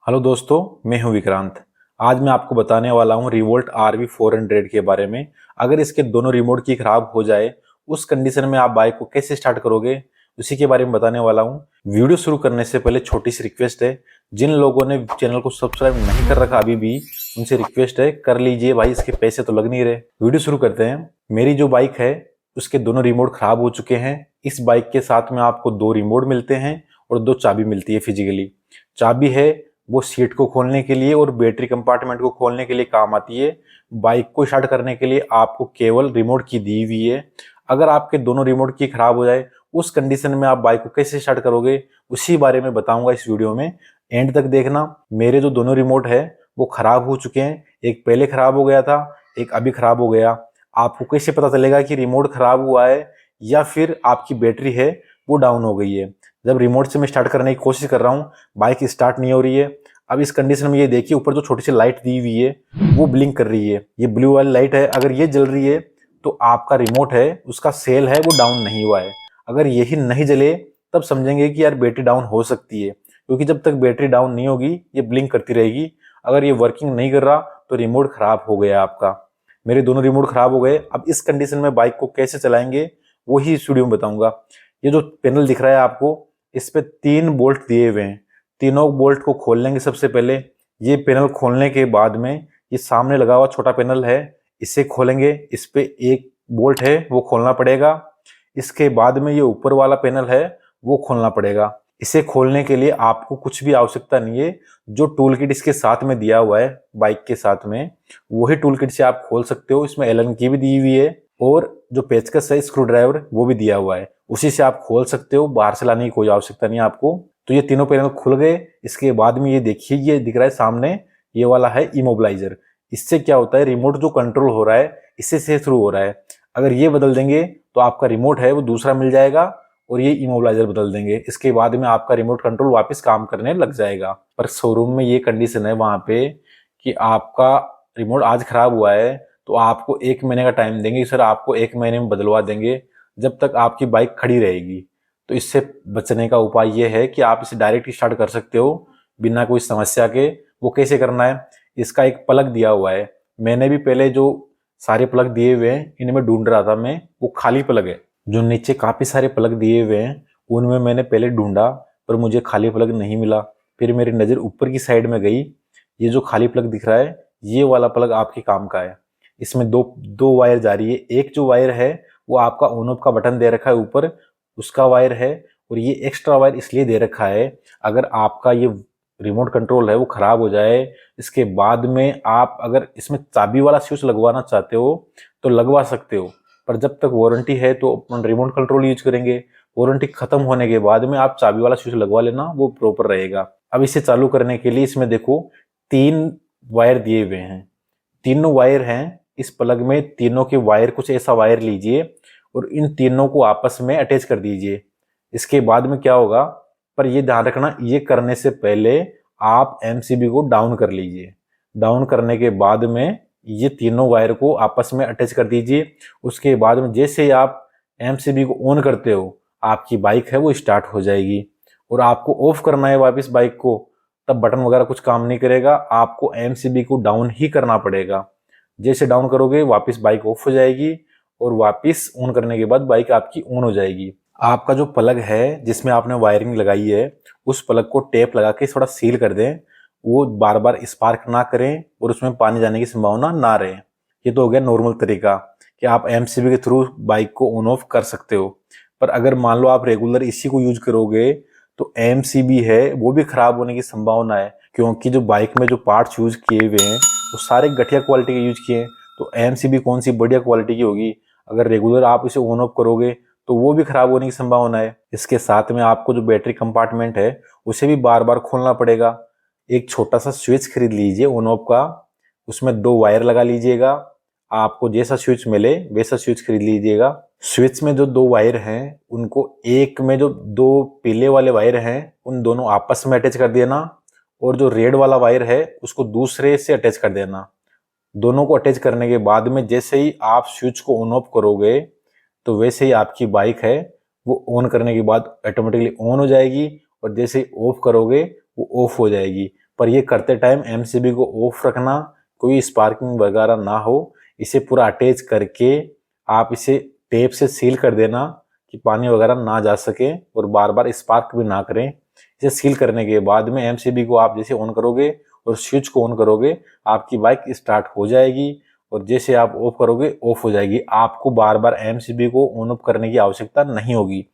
Hello दोस्तों, मैं हूं विक्रांत। आज मैं आपको बताने वाला हूं रिवोल्ट RV 400 के बारे में। अगर इसके दोनों रिमोट की खराब हो जाए, उस कंडीशन में आप बाइक को कैसे स्टार्ट करोगे, उसी के बारे में बताने वाला हूं। वीडियो शुरू करने से पहले छोटी सी रिक्वेस्ट है, जिन लोगों ने चैनल को सब्सक्राइब नहीं कर रखा अभी भी, उनसे रिक्वेस्ट है कर लीजिए भाई, इसके पैसे तो लग नहीं रहे। वीडियो शुरू करते हैं। मेरी जो बाइक है उसके दोनों रिमोट खराब हो चुके हैं। इस बाइक के साथ में आपको 2 रिमोट मिलते हैं और 2 चाबी मिलती है फिजिकली। चाबी है वो सीट को खोलने के लिए और बैटरी कंपार्टमेंट को खोलने के लिए काम आती है। बाइक को स्टार्ट करने के लिए आपको केवल रिमोट की दी हुई है। अगर आपके दोनों रिमोट की खराब हो जाए, उस कंडीशन में आप बाइक को कैसे स्टार्ट करोगे, उसी बारे में बताऊंगा इस वीडियो में। एंड तक देखना। मेरे जो दोनों रिमोट है वो खराब हो चुके हैं। एक पहले खराब हो गया था, एक अभी खराब हो गया। आपको कैसे पता चलेगा कि रिमोट खराब हुआ है या फिर आपकी बैटरी है वो डाउन हो गई है? जब रिमोट से मैं स्टार्ट करने की कोशिश कर रहा हूँ, बाइक स्टार्ट नहीं हो रही है। अब इस कंडीशन में ये देखिए, ऊपर जो छोटी सी लाइट दी हुई है वो ब्लिंक कर रही है। ये ब्लू वाली लाइट है, अगर ये जल रही है तो आपका रिमोट है उसका सेल है वो डाउन नहीं हुआ है। अगर यही नहीं जले तब समझेंगे कि यार बैटरी डाउन हो सकती है, क्योंकि जब तक बैटरी डाउन नहीं होगी ये ब्लिंक करती रहेगी। अगर ये वर्किंग नहीं कर रहा तो रिमोट खराब हो गया आपका। मेरे दोनों रिमोट खराब हो गए। अब इस कंडीशन में बाइक को कैसे चलाएंगे वही इस वीडियो में बताऊंगा। ये जो पैनल दिख रहा है आपको, इस पे 3 बोल्ट दिए हुए हैं। तीनों बोल्ट को खोल लेंगे सबसे पहले। ये पैनल खोलने के बाद में ये सामने लगा हुआ छोटा पैनल है, इसे खोलेंगे। इस पे एक बोल्ट है वो खोलना पड़ेगा। इसके बाद में ये ऊपर वाला पैनल है वो खोलना पड़ेगा। इसे खोलने के लिए आपको कुछ भी आवश्यकता नहीं है। जो टूल किट इसके साथ में दिया हुआ है बाइक के साथ में, वही टूल किट से आप खोल सकते हो। इसमें एलन की भी दी हुई है और जो पेचकस है स्क्रू ड्राइवर वो भी दिया हुआ है, उसी से आप खोल सकते हो। बाहर से लाने की कोई आवश्यकता नहीं है आपको। तो ये तीनों पैनल खुल गए। इसके बाद में ये देखिए, ये दिख रहा है सामने, ये वाला है इमोबिलाइजर। इससे क्या होता है, रिमोट जो कंट्रोल हो रहा है इससे से थ्रू हो रहा है। अगर ये बदल देंगे तो आपका रिमोट है वो दूसरा मिल जाएगा और ये इमोबिलाइजर बदल देंगे। इसके बाद में आपका रिमोट कंट्रोल वापस काम करने लग जाएगा। पर शोरूम में ये कंडीशन है वहां पे कि आपका रिमोट आज खराब हुआ है तो आपको 1 महीने का टाइम देंगे सर, आपको 1 महीने में बदलवा देंगे, जब तक आपकी बाइक खड़ी रहेगी। तो इससे बचने का उपाय ये है कि आप इसे डायरेक्ट स्टार्ट कर सकते हो बिना कोई समस्या के। वो कैसे करना है, इसका एक प्लग दिया हुआ है। मैंने भी पहले जो सारे प्लग दिए हुए हैं इनमें ढूंढ रहा था मैं, वो खाली प्लग है। जो नीचे काफी सारे प्लग दिए हुए हैं उनमें मैंने पहले ढूंढा पर मुझे खाली प्लग नहीं मिला। फिर मेरी नज़र ऊपर की साइड में गई, ये जो खाली प्लग दिख रहा है ये वाला प्लग आपके काम का है। इसमें दो दो वायर जा रही है। एक जो वायर है वो आपका ऑन ऑफ का बटन दे रखा है ऊपर, उसका वायर है। और ये एक्स्ट्रा वायर इसलिए दे रखा है, अगर आपका ये रिमोट कंट्रोल है वो खराब हो जाए, इसके बाद में आप अगर इसमें चाबी वाला स्विच लगवाना चाहते हो तो लगवा सकते हो। पर जब तक वारंटी है तो अपन रिमोट कंट्रोल यूज करेंगे। वारंटी खत्म होने के बाद में आप चाबी वाला स्विच लगवा लेना, वो प्रॉपर रहेगा। अब इसे चालू करने के लिए इसमें देखो 3 वायर दिए हुए हैं। तीनों वायर हैं इस प्लग में। तीनों के वायर, कुछ ऐसा वायर लीजिए और इन तीनों को आपस में अटैच कर दीजिए। इसके बाद में क्या होगा, पर ये ध्यान रखना, ये करने से पहले आप एमसीबी को डाउन कर लीजिए। डाउन करने के बाद में ये तीनों वायर को आपस में अटैच कर दीजिए। उसके बाद में जैसे ही आप एमसीबी को ऑन करते हो, आपकी बाइक है वो स्टार्ट हो जाएगी। और आपको ऑफ करना है वापस बाइक को, तब बटन वगैरह कुछ काम नहीं करेगा, आपको एमसीबी को डाउन ही करना पड़ेगा। जैसे डाउन करोगे वापस बाइक ऑफ हो जाएगी और वापस ऑन करने के बाद बाइक आपकी ऑन हो जाएगी। आपका जो प्लग है जिसमें आपने वायरिंग लगाई है, उस प्लग को टेप लगा के थोड़ा सील कर दें, वो बार बार स्पार्क ना करें और उसमें पानी जाने की संभावना ना रहे। ये तो हो गया नॉर्मल तरीका कि आप एमसीबी के थ्रू बाइक को ऑन ऑफ कर सकते हो। पर अगर मान लो आप रेगुलर इसी को यूज करोगे तो एमसीबी है वो भी खराब होने की संभावना है, क्योंकि जो बाइक में जो पार्ट्स यूज किए हुए हैं वो सारे घटिया क्वालिटी के यूज किए हैं। तो एमसीबी कौन सी बढ़िया क्वालिटी की होगी? अगर रेगुलर आप इसे ऑन ऑफ करोगे तो वो भी खराब होने की संभावना है। इसके साथ में आपको जो बैटरी कंपार्टमेंट है उसे भी बार बार खोलना पड़ेगा। एक छोटा सा स्विच खरीद लीजिए ऑन ऑफ का, उसमें 2 वायर लगा लीजिएगा। आपको जैसा स्विच मिले वैसा स्विच खरीद लीजिएगा। स्विच में जो 2 वायर हैं उनको, एक में जो 2 पीले वाले वायर हैं उन दोनों आपस में अटैच कर देना, और जो रेड वाला वायर है उसको दूसरे से अटैच कर देना। दोनों को अटैच करने के बाद में जैसे ही आप स्विच को ऑन ऑफ करोगे तो वैसे ही आपकी बाइक है वो ऑन करने के बाद ऑटोमेटिकली ऑन हो जाएगी, और जैसे ही ऑफ करोगे वो ऑफ हो जाएगी। पर ये करते टाइम एमसीबी को ऑफ रखना, कोई स्पार्किंग वगैरह ना हो। इसे पूरा अटैच करके आप इसे टेप से सील कर देना कि पानी वगैरह ना जा सके और बार बार स्पार्क भी ना करें। इसे सील करने के बाद में एमसीबी को आप जैसे ऑन करोगे और स्विच को ऑन करोगे, आपकी बाइक स्टार्ट हो जाएगी और जैसे आप ऑफ करोगे ऑफ हो जाएगी। आपको बार बार एमसीबी को ऑन ऑफ करने की आवश्यकता नहीं होगी।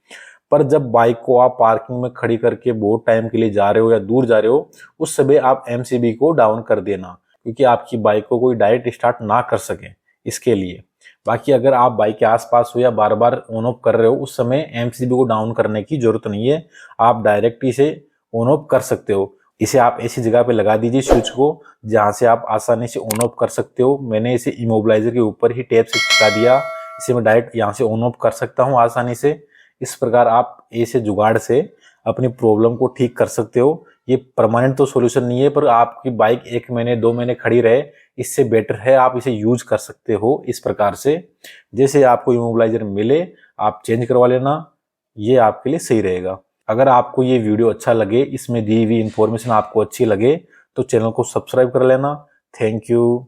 पर जब बाइक को आप पार्किंग में खड़ी करके बहुत टाइम के लिए जा रहे हो या दूर जा रहे हो, उस समय आप एमसीबी को डाउन कर देना, क्योंकि आपकी बाइक को कोई डायरेक्ट स्टार्ट ना कर सके इसके लिए। बाकी अगर आप बाइक के आसपास हो या बार बार ऑन ऑफ कर रहे हो, उस समय एमसीबी को डाउन करने की जरूरत नहीं है, आप डायरेक्ट इसे ऑन ऑफ कर सकते हो। इसे आप ऐसी जगह पे लगा दीजिए स्विच को जहां से आप आसानी से ऑन ऑफ कर सकते हो। मैंने इसे इमोबिलाइजर के ऊपर ही टेप से चिपका दिया, इसे मैं डायरेक्ट यहाँ से ऑन ऑफ कर सकता हूँ आसानी से। इस प्रकार आप ऐसे जुगाड़ से अपनी प्रॉब्लम को ठीक कर सकते हो। ये परमानेंट तो सॉल्यूशन नहीं है, पर आपकी बाइक 1 महीने 2 महीने खड़ी रहे, इससे बेटर है आप इसे यूज कर सकते हो इस प्रकार से। जैसे आपको इमोबिलाइजर मिले आप चेंज करवा लेना, ये आपके लिए सही रहेगा। अगर आपको ये वीडियो अच्छा लगे, इसमें दी हुई इंफॉर्मेशन आपको अच्छी लगे, तो चैनल को सब्सक्राइब कर लेना। Thank you.